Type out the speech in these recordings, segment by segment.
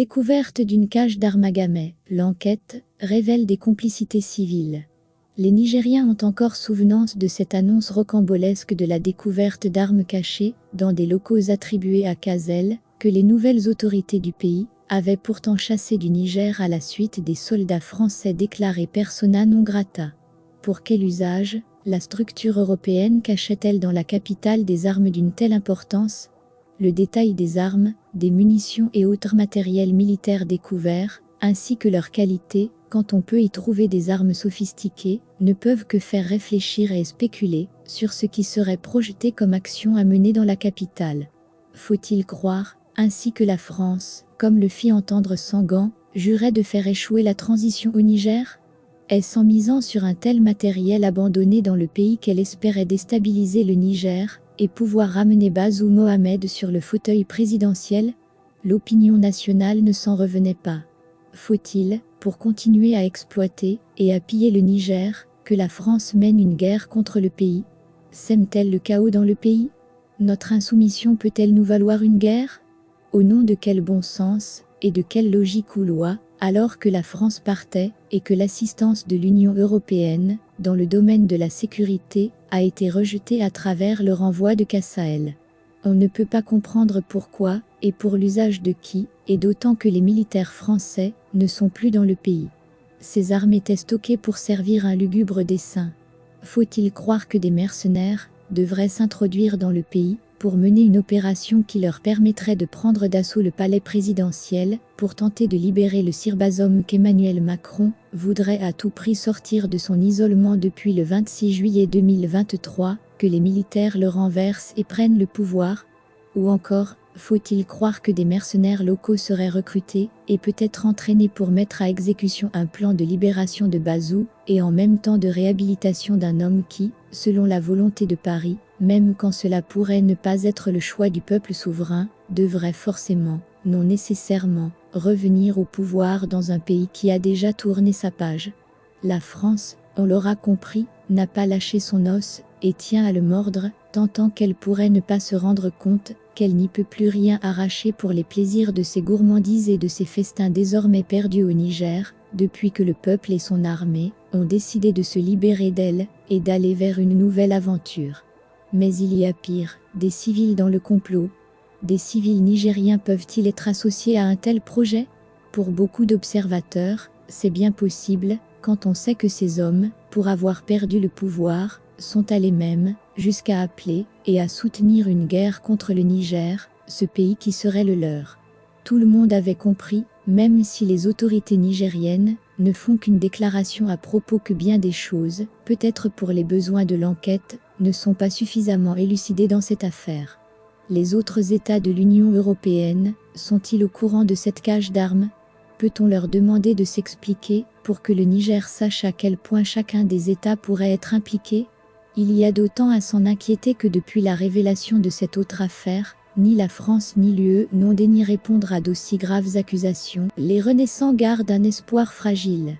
Découverte d'une cache d'armes à Gamay, l'enquête révèle des complicités civiles. Les Nigériens ont encore souvenance de cette annonce rocambolesque de la découverte d'armes cachées dans des locaux attribués à Kazel, que les nouvelles autorités du pays avaient pourtant chassé du Niger à la suite des soldats français déclarés persona non grata. Pour quel usage la structure européenne cachait-elle dans la capitale des armes d'une telle importance? Le détail des armes, des munitions et autres matériels militaires découverts, ainsi que leur qualité, quand on peut y trouver des armes sophistiquées, ne peuvent que faire réfléchir et spéculer sur ce qui serait projeté comme action à mener dans la capitale. Faut-il croire, ainsi que la France, comme le fit entendre Sangan, jurait de faire échouer la transition au Niger? Est-ce en misant sur un tel matériel abandonné dans le pays qu'elle espérait déstabiliser le Niger et pouvoir ramener Bazoum Mohamed sur le fauteuil présidentiel? L'opinion nationale ne s'en revenait pas. Faut-il, pour continuer à exploiter et à piller le Niger, que la France mène une guerre contre le pays? Sème-t-elle le chaos dans le pays? Notre insoumission peut-elle nous valoir une guerre? Au nom de quel bon sens et de quelle logique ou loi, alors que la France partait et que l'assistance de l'Union européenne, dans le domaine de la sécurité, a été rejetée à travers le renvoi de Kassaël? On ne peut pas comprendre pourquoi, et pour l'usage de qui, et d'autant que les militaires français ne sont plus dans le pays. Ces armes étaient stockées pour servir un lugubre dessein. Faut-il croire que des mercenaires devraient s'introduire dans le pays pour mener une opération qui leur permettrait de prendre d'assaut le palais présidentiel pour tenter de libérer le Sir Bazoum qu'Emmanuel Macron voudrait à tout prix sortir de son isolement depuis le 26 juillet 2023, que les militaires le renversent et prennent le pouvoir? Ou encore, faut-il croire que des mercenaires locaux seraient recrutés et peut-être entraînés pour mettre à exécution un plan de libération de Bazoum et en même temps de réhabilitation d'un homme qui, selon la volonté de Paris, même quand cela pourrait ne pas être le choix du peuple souverain, devrait forcément, non nécessairement, revenir au pouvoir dans un pays qui a déjà tourné sa page? La France, on l'aura compris, n'a pas lâché son os et tient à le mordre, tentant qu'elle pourrait ne pas se rendre compte qu'elle n'y peut plus rien arracher pour les plaisirs de ses gourmandises et de ses festins désormais perdus au Niger, depuis que le peuple et son armée ont décidé de se libérer d'elle et d'aller vers une nouvelle aventure. Mais il y a pire, des civils dans le complot. Des civils nigériens peuvent-ils être associés à un tel projet? Pour beaucoup d'observateurs, c'est bien possible, quand on sait que ces hommes, pour avoir perdu le pouvoir, sont allés même jusqu'à appeler et à soutenir une guerre contre le Niger, ce pays qui serait le leur. Tout le monde avait compris, même si les autorités nigériennes ne font qu'une déclaration à propos que bien des choses, peut-être pour les besoins de l'enquête, ne sont pas suffisamment élucidées dans cette affaire. Les autres États de l'Union européenne sont-ils au courant de cette cache d'armes? Peut-on leur demander de s'expliquer pour que le Niger sache à quel point chacun des États pourrait être impliqué? Il y a d'autant à s'en inquiéter que depuis la révélation de cette autre affaire, ni la France ni l'UE n'ont daigné répondre à d'aussi graves accusations. Les renaissants gardent un espoir fragile.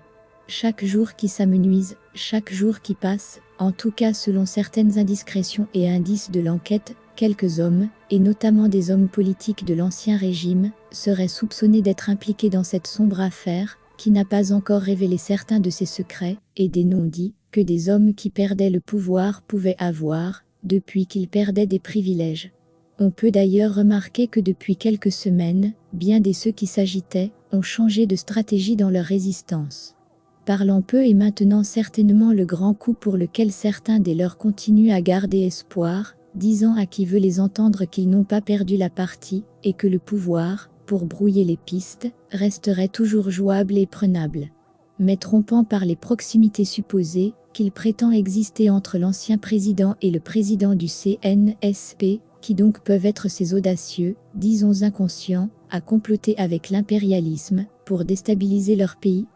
Chaque jour qui s'amenuise, chaque jour qui passe, en tout cas selon certaines indiscrétions et indices de l'enquête, quelques hommes, et notamment des hommes politiques de l'ancien régime, seraient soupçonnés d'être impliqués dans cette sombre affaire, qui n'a pas encore révélé certains de ses secrets, et des non-dits, que des hommes qui perdaient le pouvoir pouvaient avoir, depuis qu'ils perdaient des privilèges. On peut d'ailleurs remarquer que depuis quelques semaines, bien des ceux qui s'agitaient, ont changé de stratégie dans leur résistance. Parlant peu est maintenant certainement le grand coup pour lequel certains des leurs continuent à garder espoir, disant à qui veut les entendre qu'ils n'ont pas perdu la partie, et que le pouvoir, pour brouiller les pistes, resterait toujours jouable et prenable. Mais trompant par les proximités supposées, qu'il prétend exister entre l'ancien président et le président du CNSP, qui donc peuvent être ces audacieux, disons inconscients, à comploter avec l'impérialisme, pour déstabiliser leur pays.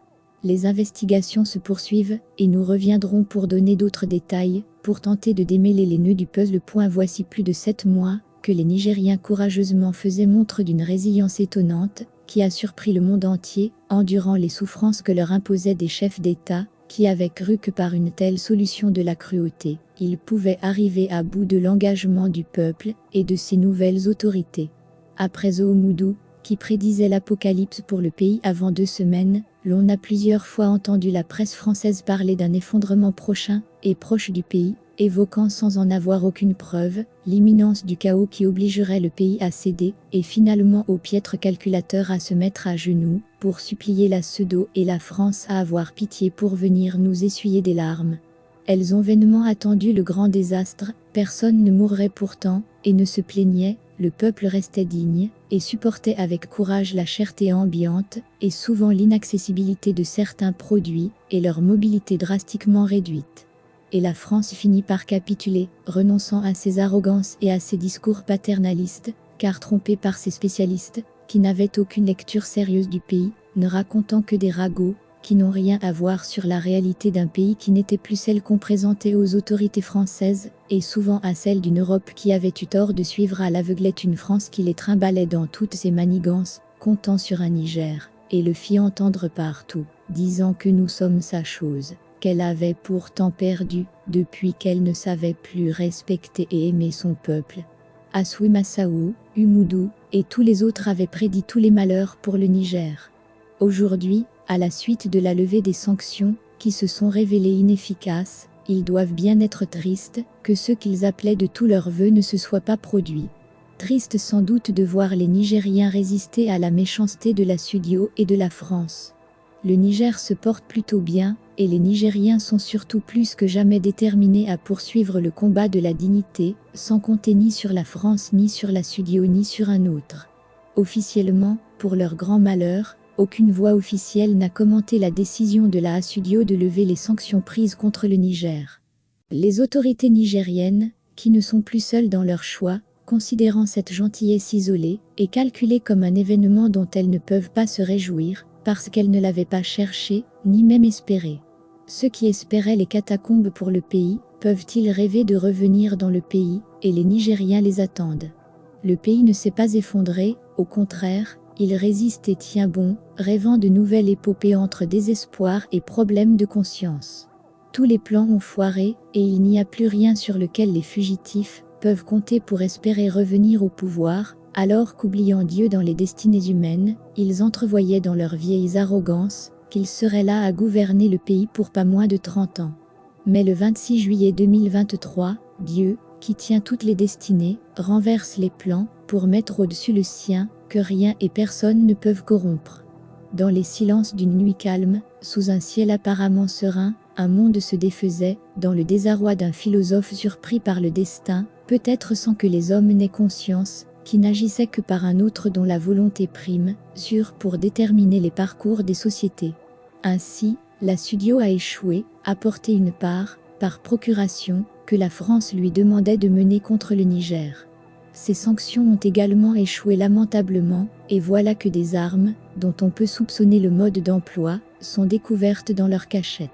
Les investigations se poursuivent, et nous reviendrons pour donner d'autres détails, pour tenter de démêler les nœuds du puzzle. Voici plus de 7 mois, que les Nigériens courageusement faisaient montre d'une résilience étonnante, qui a surpris le monde entier, endurant les souffrances que leur imposaient des chefs d'État, qui avaient cru que par une telle solution de la cruauté, ils pouvaient arriver à bout de l'engagement du peuple et de ses nouvelles autorités. Après Oumoudou, qui prédisait l'apocalypse pour le pays avant 2 semaines, l'on a plusieurs fois entendu la presse française parler d'un effondrement prochain et proche du pays, évoquant sans en avoir aucune preuve, l'imminence du chaos qui obligerait le pays à céder, et finalement au piètre calculateur à se mettre à genoux, pour supplier la pseudo et la France à avoir pitié pour venir nous essuyer des larmes. Elles ont vainement attendu le grand désastre, personne ne mourrait pourtant, et ne se plaignait, le peuple restait digne, et supportait avec courage la cherté ambiante, et souvent l'inaccessibilité de certains produits, et leur mobilité drastiquement réduite. Et la France finit par capituler, renonçant à ses arrogances et à ses discours paternalistes, car trompée par ses spécialistes, qui n'avaient aucune lecture sérieuse du pays, ne racontant que des ragots, qui n'ont rien à voir sur la réalité d'un pays qui n'était plus celle qu'on présentait aux autorités françaises, et souvent à celle d'une Europe qui avait eu tort de suivre à l'aveuglette une France qui les trimballait dans toutes ses manigances, comptant sur un Niger, et le fit entendre partout, disant que nous sommes sa chose, qu'elle avait pourtant perdu, depuis qu'elle ne savait plus respecter et aimer son peuple. Assouy Massaou, Umoudou, et tous les autres avaient prédit tous les malheurs pour le Niger. Aujourd'hui, à la suite de la levée des sanctions, qui se sont révélées inefficaces, ils doivent bien être tristes, que ce qu'ils appelaient de tous leurs vœux ne se soit pas produit. Tristes sans doute de voir les Nigériens résister à la méchanceté de la Sudio et de la France. Le Niger se porte plutôt bien, et les Nigériens sont surtout plus que jamais déterminés à poursuivre le combat de la dignité, sans compter ni sur la France ni sur la Sudio ni sur un autre. Officiellement, pour leur grand malheur, aucune voix officielle n'a commenté la décision de la ASUDIO de lever les sanctions prises contre le Niger. Les autorités nigériennes, qui ne sont plus seules dans leur choix, considérant cette gentillesse isolée, et calculée comme un événement dont elles ne peuvent pas se réjouir, parce qu'elles ne l'avaient pas cherché, ni même espéré. Ceux qui espéraient les catacombes pour le pays, peuvent-ils rêver de revenir dans le pays, et les Nigériens les attendent. Le pays ne s'est pas effondré, au contraire, il résiste et tient bon, rêvant de nouvelles épopées entre désespoir et problèmes de conscience. Tous les plans ont foiré, et il n'y a plus rien sur lequel les fugitifs peuvent compter pour espérer revenir au pouvoir, alors qu'oubliant Dieu dans les destinées humaines, ils entrevoyaient dans leurs vieilles arrogances qu'ils seraient là à gouverner le pays pour pas moins de 30 ans. Mais le 26 juillet 2023, Dieu, qui tient toutes les destinées, renverse les plans pour mettre au-dessus le sien, que rien et personne ne peuvent corrompre. Dans les silences d'une nuit calme, sous un ciel apparemment serein, un monde se défaisait, dans le désarroi d'un philosophe surpris par le destin, peut-être sans que les hommes n'aient conscience, qui n'agissait que par un autre dont la volonté prime, sûr pour déterminer les parcours des sociétés. Ainsi, la Sudio a échoué, à porter une part, par procuration, que la France lui demandait de mener contre le Niger. Ces sanctions ont également échoué lamentablement, et voilà que des armes, dont on peut soupçonner le mode d'emploi, sont découvertes dans leur cachette.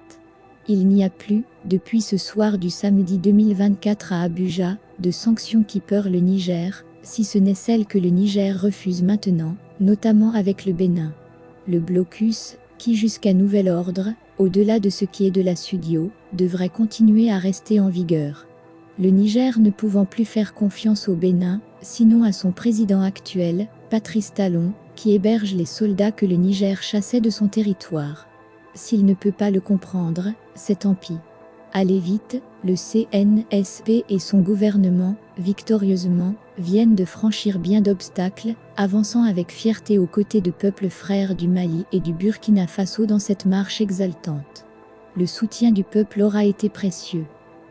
Il n'y a plus, depuis ce soir du samedi 2024 à Abuja, de sanctions qui peurent le Niger, si ce n'est celles que le Niger refuse maintenant, notamment avec le Bénin. Le blocus, qui jusqu'à nouvel ordre, au-delà de ce qui est de la Sudio, devrait continuer à rester en vigueur. Le Niger ne pouvant plus faire confiance au Bénin, sinon à son président actuel, Patrice Talon, qui héberge les soldats que le Niger chassait de son territoire. S'il ne peut pas le comprendre, c'est tant pis. Allez vite, le CNSP et son gouvernement, victorieusement, viennent de franchir bien d'obstacles, avançant avec fierté aux côtés de peuples frères du Mali et du Burkina Faso dans cette marche exaltante. Le soutien du peuple aura été précieux.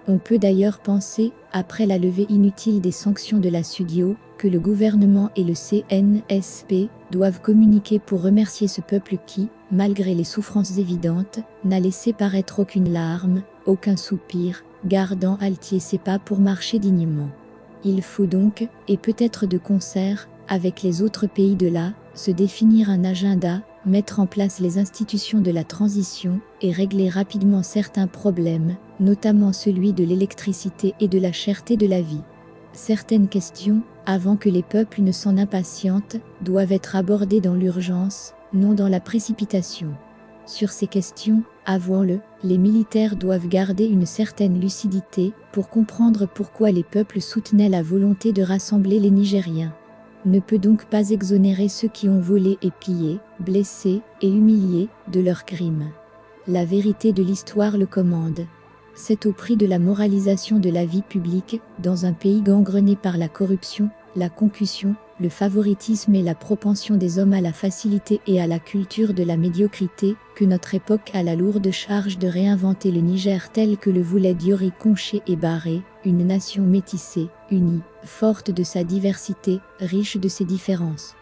On peut d'ailleurs penser, après la levée inutile des sanctions de la Sudio, que le gouvernement et le CNSP doivent communiquer pour remercier ce peuple qui, malgré les souffrances évidentes, n'a laissé paraître aucune larme, aucun soupir, gardant altier ses pas pour marcher dignement. Il faut donc, et peut-être de concert, avec les autres pays de là, se définir un agenda, mettre en place les institutions de la transition, et régler rapidement certains problèmes, notamment celui de l'électricité et de la cherté de la vie. Certaines questions, avant que les peuples ne s'en impatientent, doivent être abordées dans l'urgence, non dans la précipitation. Sur ces questions, avouons-le, les militaires doivent garder une certaine lucidité pour comprendre pourquoi les peuples soutenaient la volonté de rassembler les Nigériens. ne peut donc pas exonérer ceux qui ont volé et pillé, blessé et humilié de leurs crimes. La vérité de l'histoire le commande. C'est au prix de la moralisation de la vie publique, dans un pays gangrené par la corruption, la concussion, le favoritisme et la propension des hommes à la facilité et à la culture de la médiocrité, que notre époque a la lourde charge de réinventer le Niger tel que le voulait Diori Conché et Barré, une nation métissée, unie, forte de sa diversité, riche de ses différences.